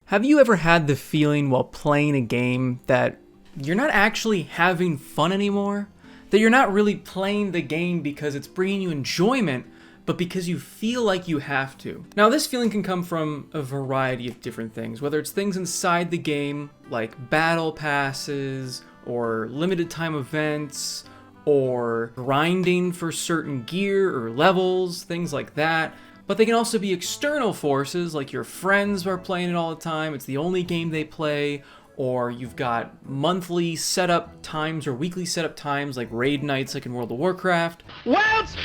Have you ever had the feeling while playing a game that you're not actually having fun anymore? That you're not really playing the game because it's bringing you enjoyment, but because you feel like you have to. Now, this feeling can come from a variety of different things, whether it's things inside the game, like battle passes, or limited time events, or grinding for certain gear or levels, things like that. But they can also be external forces, like your friends are playing it all the time, it's the only game they play, or you've got monthly setup times or weekly setup times like raid nights like in World of Warcraft. Welts!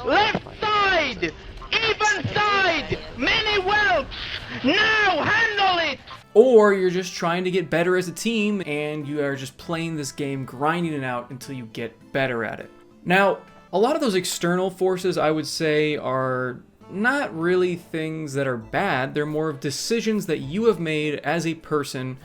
Left side! Even side! Many welts! Now handle it! Or you're just trying to get better as a team and you are just playing this game, grinding it out until you get better at it. Now, a lot of those external forces I would say are not really things that are bad. They're more of decisions that you have made as a person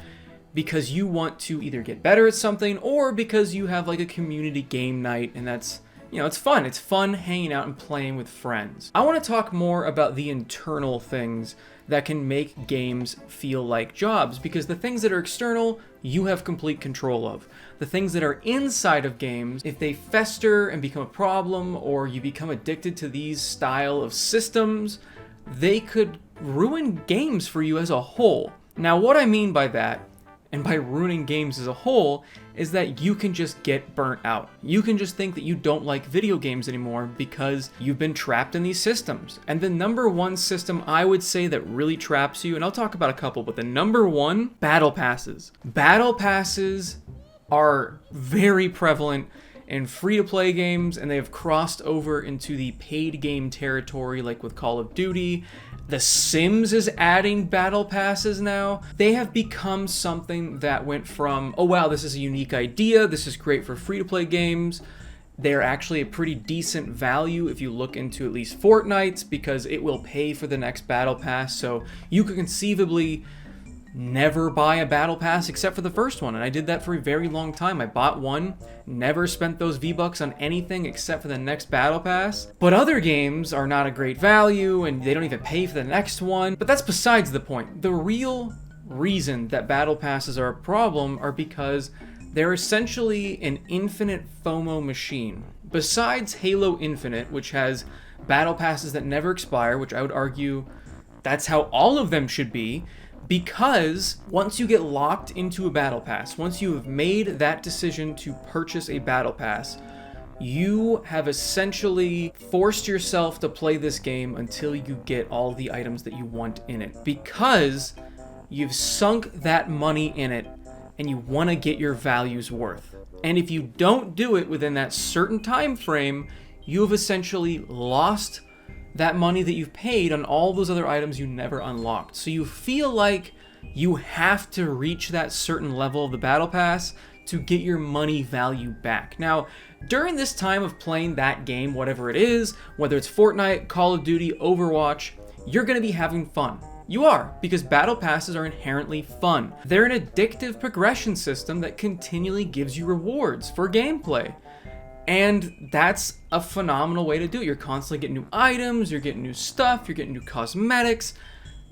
because you want to either get better at something or because you have like a community game night and that's, it's fun. It's fun hanging out and playing with friends. I want to talk more about the internal things that can make games feel like jobs, because the things that are external, you have complete control of. The things that are inside of games, if they fester and become a problem, or you become addicted to these style of systems, they could ruin games for you as a whole. Now, what I mean by that, and by ruining games as a whole, is that you can just get burnt out. You can just think that you don't like video games anymore because you've been trapped in these systems. And the number one system I would say that really traps you, and I'll talk about a couple, but the number one, battle passes. Battle passes are very prevalent in free-to-play games, and they have crossed over into the paid game territory, like with Call of Duty. The Sims is adding battle passes now. They have become something that went from, oh wow, this is a unique idea, this is great for free-to-play games. They're actually a pretty decent value if you look into at least Fortnite's, because it will pay for the next battle pass, so you could conceivably never buy a battle pass except for the first one, and I did that for a very long time. I bought one, never spent those V-Bucks on anything except for the next battle pass. But other games are not a great value and they don't even pay for the next one. But that's besides the point. The real reason that battle passes are a problem are because they're essentially an infinite FOMO machine. Besides Halo Infinite, which has battle passes that never expire, which I would argue that's how all of them should be, because once you get locked into a battle pass, once you have made that decision to purchase a battle pass, you have essentially forced yourself to play this game until you get all the items that you want in it, because you've sunk that money in it and you want to get your value's worth. And if you don't do it within that certain time frame, you have essentially lost that money that you've paid on all those other items you never unlocked. So you feel like you have to reach that certain level of the battle pass to get your money value back. Now, during this time of playing that game, whatever it is, whether it's Fortnite, Call of Duty, Overwatch, you're gonna be having fun. You are, because battle passes are inherently fun. They're an addictive progression system that continually gives you rewards for gameplay. And that's a phenomenal way to do it. You're constantly getting new items, you're getting new stuff, you're getting new cosmetics.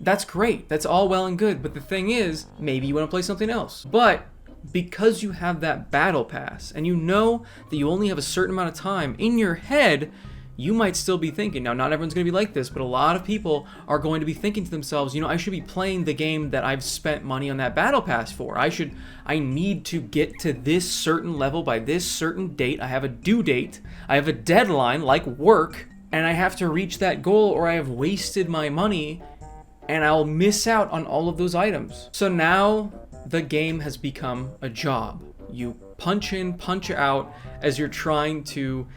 That's great. That's all well and good. But the thing is, maybe you want to play something else. But because you have that battle pass and you know that you only have a certain amount of time, in your head, you might still be thinking, now not everyone's going to be like this, but a lot of people are going to be thinking to themselves, I should be playing the game that I've spent money on that battle pass for. I need to get to this certain level by this certain date. I have a due date. I have a deadline like work, and I have to reach that goal or I have wasted my money and I'll miss out on all of those items. So now the game has become a job. You punch in, punch out as you're trying to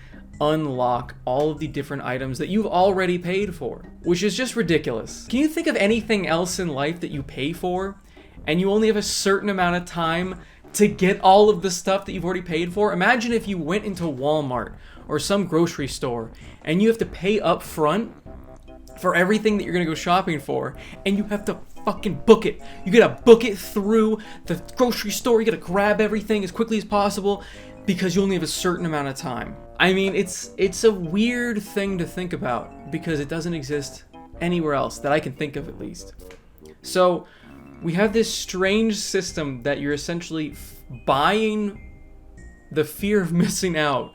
unlock all of the different items that you've already paid for, which is just ridiculous. Can you think of anything else in life that you pay for and you only have a certain amount of time to get all of the stuff that you've already paid for? Imagine if you went into Walmart or some grocery store and you have to pay up front for everything that you're gonna go shopping for, and you have to fucking book it. You gotta book it through the grocery store, you gotta grab everything as quickly as possible because you only have a certain amount of time. I mean, it's a weird thing to think about because it doesn't exist anywhere else that I can think of, at least. So We have this strange system that you're essentially buying the fear of missing out,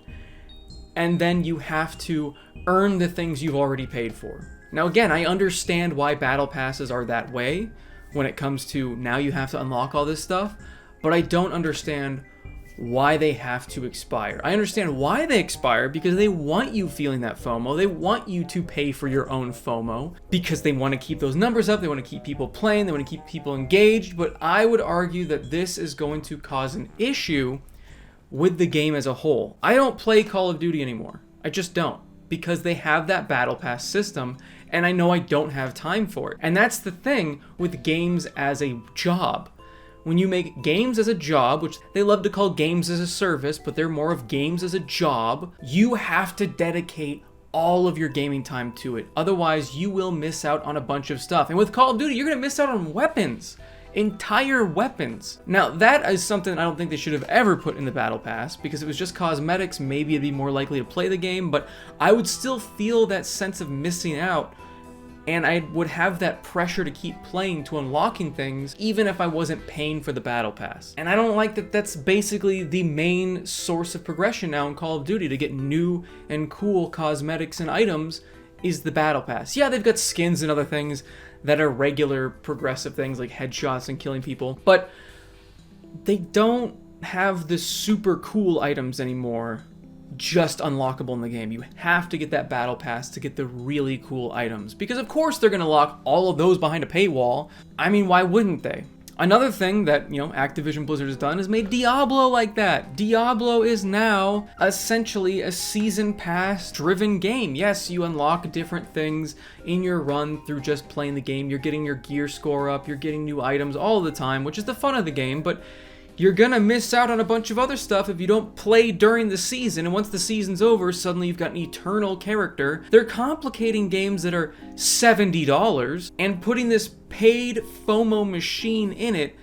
and then you have to earn the things you've already paid for. Now again, I understand why battle passes are that way when it comes to now you have to unlock all this stuff, but I don't understand why they have to expire. I understand why they expire, because they want you feeling that FOMO. They want you to pay for your own FOMO because they want to keep those numbers up. They want to keep people playing. They want to keep people engaged. But I would argue that this is going to cause an issue with the game as a whole. I don't play Call of Duty anymore. I just don't, because they have that battle pass system, and I know I don't have time for it. And that's the thing with games as a job. When you make games as a job, which they love to call games as a service, but they're more of games as a job, you have to dedicate all of your gaming time to it. Otherwise, you will miss out on a bunch of stuff. And with Call of Duty, you're gonna miss out on weapons. Entire weapons. Now, that is something I don't think they should have ever put in the Battle Pass, because if it was just cosmetics, maybe it'd be more likely to play the game, but I would still feel that sense of missing out, and I would have that pressure to keep playing to unlocking things, even if I wasn't paying for the Battle Pass. And I don't like that that's basically the main source of progression now in Call of Duty, to get new and cool cosmetics and items, is the Battle Pass. Yeah, they've got skins and other things that are regular progressive things like headshots and killing people, but they don't have the super cool items anymore just unlockable in the game. You have to get that battle pass to get the really cool items, because of course they're gonna lock all of those behind a paywall. I mean, why wouldn't they? Another thing that, Activision Blizzard has done is made Diablo like that. Diablo is now essentially a season pass driven game. Yes, you unlock different things in your run through just playing the game. You're getting your gear score up, you're getting new items all the time, which is the fun of the game, but you're gonna miss out on a bunch of other stuff if you don't play during the season, and once the season's over, suddenly you've got an eternal character. They're complicating games that are $70 and putting this paid FOMO machine in it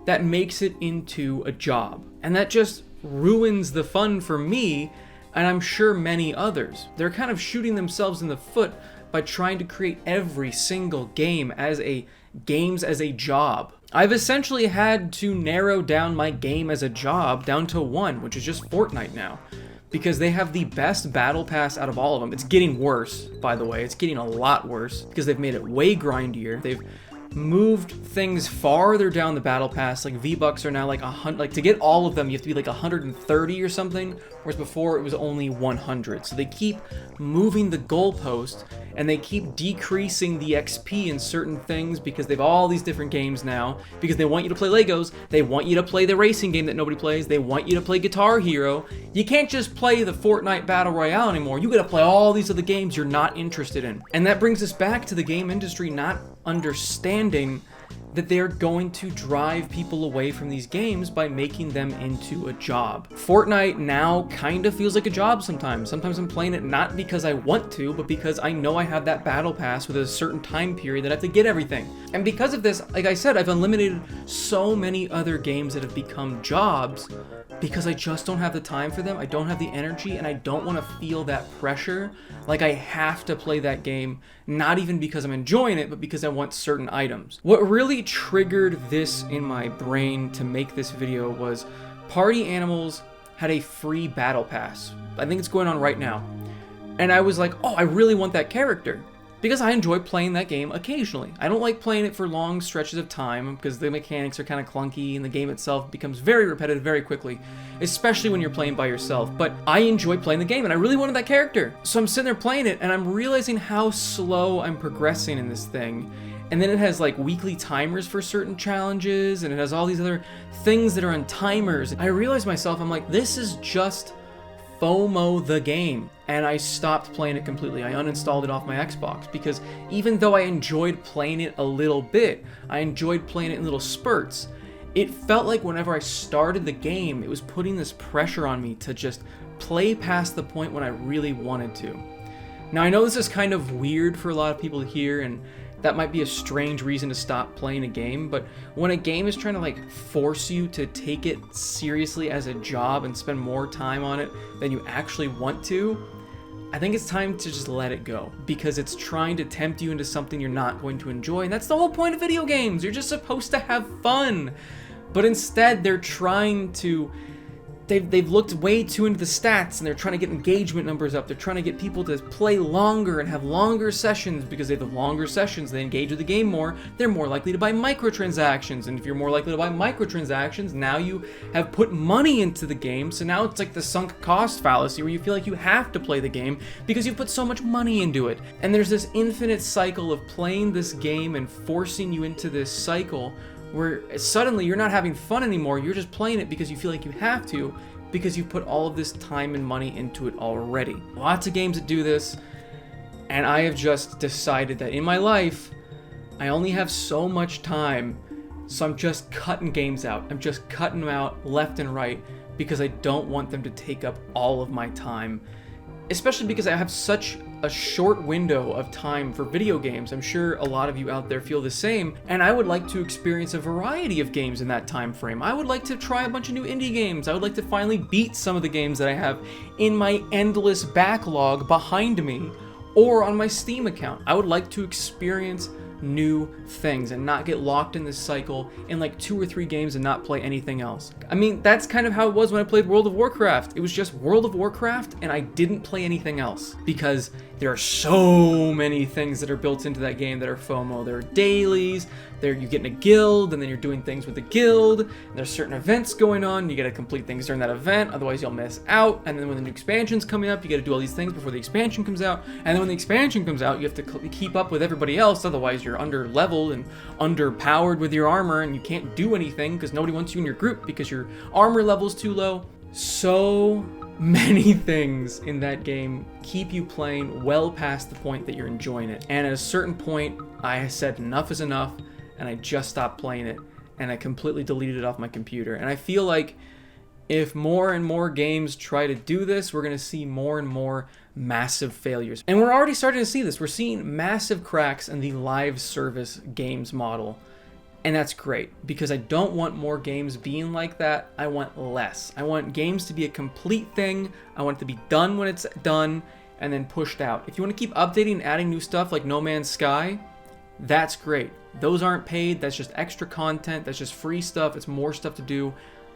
that makes it into a job. And that just ruins the fun for me, and I'm sure many others. They're kind of shooting themselves in the foot by trying to create every single game as games as a job. I've essentially had to narrow down my game as a job down to one, which is just Fortnite now, because they have the best battle pass out of all of them. It's getting worse, by the way. It's getting a lot worse because they've made it way grindier. They've moved things farther down the battle pass. Like V-Bucks are now like 100, like to get all of them you have to be like 130 or something, whereas before it was only 100. So they keep moving the goalpost, and they keep decreasing the XP in certain things because they've all these different games now, because they want you to play Legos, they want you to play the racing game that nobody plays, they want you to play Guitar Hero. You can't just play the Fortnite Battle Royale anymore. You gotta play all these other games you're not interested in. And that brings us back to the game industry not understanding that they're going to drive people away from these games by making them into a job. Fortnite now kind of feels like a job sometimes. Sometimes I'm playing it not because I want to, but because I know I have that battle pass with a certain time period that I have to get everything. And because of this, like I said, I've eliminated so many other games that have become jobs because I just don't have the time for them, I don't have the energy, and I don't want to feel that pressure like I have to play that game, not even because I'm enjoying it, but because I want certain items. What really triggered this in my brain to make this video was Party Animals had a free battle pass. I think it's going on right now. And I was like, oh, I really want that character, because I enjoy playing that game occasionally. I don't like playing it for long stretches of time because the mechanics are kind of clunky and the game itself becomes very repetitive very quickly, especially when you're playing by yourself. But I enjoy playing the game and I really wanted that character. So I'm sitting there playing it and I'm realizing how slow I'm progressing in this thing. And then it has like weekly timers for certain challenges, and it has all these other things that are on timers. I realized myself, I'm like, this is just FOMO the game. And I stopped playing it completely. I uninstalled it off my Xbox because even though I enjoyed playing it a little bit, I enjoyed playing it in little spurts, it felt like whenever I started the game, it was putting this pressure on me to just play past the point when I really wanted to. Now I know this is kind of weird for a lot of people to hear, and that might be a strange reason to stop playing a game, but when a game is trying to like force you to take it seriously as a job and spend more time on it than you actually want to, I think it's time to just let it go, because it's trying to tempt you into something you're not going to enjoy, and that's the whole point of video games. You're just supposed to have fun. But instead, they're trying to... They've looked way too into the stats, and they're trying to get engagement numbers up. They're trying to get people to play longer and have longer sessions, because they have longer sessions, they engage with the game more, they're more likely to buy microtransactions. And if you're more likely to buy microtransactions, now you have put money into the game, so now it's like the sunk cost fallacy where you feel like you have to play the game because you've put so much money into it. And there's this infinite cycle of playing this game and forcing you into this cycle where suddenly you're not having fun anymore, you're just playing it because you feel like you have to, because you've put all of this time and money into it already. Lots of games that do this, and I have just decided that in my life, I only have so much time, so I'm just cutting games out. I'm just cutting them out left and right, because I don't want them to take up all of my time, especially because I have such a short window of time for video games. I'm sure a lot of you out there feel the same, and I would like to experience a variety of games in that time frame. I would like to try a bunch of new indie games. I would like to finally beat some of the games that I have in my endless backlog behind me or on my Steam account. I would like to experience new things and not get locked in this cycle in like 2 or 3 games and not play anything else. I mean, that's kind of how it was when I played World of Warcraft. It was just World of Warcraft, and I didn't play anything else because there are so many things that are built into that game that are FOMO. There are dailies, you get in a guild, and then you're doing things with the guild, and there's certain events going on, you gotta complete things during that event, otherwise you'll miss out, and then when the new expansion's coming up, you gotta do all these things before the expansion comes out, and then when the expansion comes out, you have to keep up with everybody else, otherwise you're under-leveled and underpowered with your armor, and you can't do anything because nobody wants you in your group because your armor level's too low. So many things in that game keep you playing well past the point that you're enjoying it. And at a certain point, I said enough is enough, and I just stopped playing it, and I completely deleted it off my computer. And I feel like if more and more games try to do this, we're going to see more and more massive failures. And we're already starting to see this. We're seeing massive cracks in the live service games model. And that's great, because I don't want more games being like that. I want less. I want games to be a complete thing. I want it to be done when it's done and then pushed out. If you want to keep updating and adding new stuff like No Man's Sky, that's great. Those aren't paid. That's just extra content. That's just free stuff. It's more stuff to do.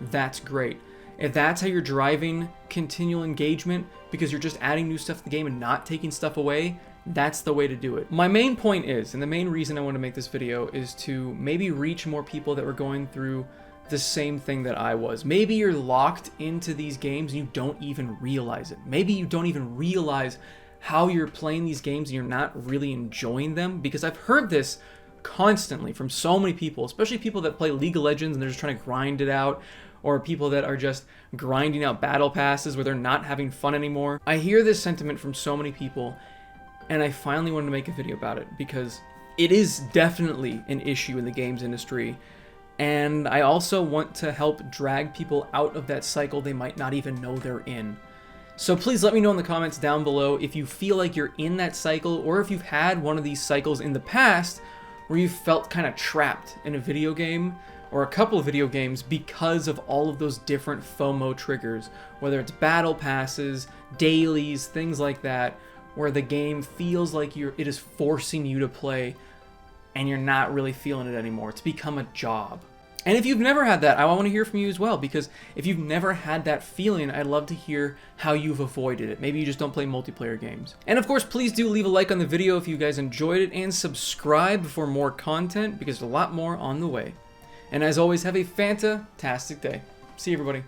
That's great. If that's how you're driving continual engagement because you're just adding new stuff to the game and not taking stuff away, that's the way to do it. My main point is, and the main reason I want to make this video, is to maybe reach more people that were going through the same thing that I was. Maybe you're locked into these games and you don't even realize it. Maybe you don't even realize how you're playing these games and you're not really enjoying them, because I've heard this constantly from so many people, especially people that play League of Legends and they're just trying to grind it out, or people that are just grinding out battle passes where they're not having fun anymore. I hear this sentiment from so many people, and I finally wanted to make a video about it because it is definitely an issue in the games industry, and I also want to help drag people out of that cycle they might not even know they're in. So please let me know in the comments down below if you feel like you're in that cycle, or if you've had one of these cycles in the past where you felt kind of trapped in a video game or a couple of video games because of all of those different FOMO triggers, whether it's battle passes, dailies, things like that, where the game feels like it is forcing you to play and you're not really feeling it anymore. It's become a job. And if you've never had that, I want to hear from you as well, because if you've never had that feeling, I'd love to hear how you've avoided it. Maybe you just don't play multiplayer games. And of course, please do leave a like on the video if you guys enjoyed it, and subscribe for more content, because there's a lot more on the way. And as always, have a fantastic day. See you, everybody.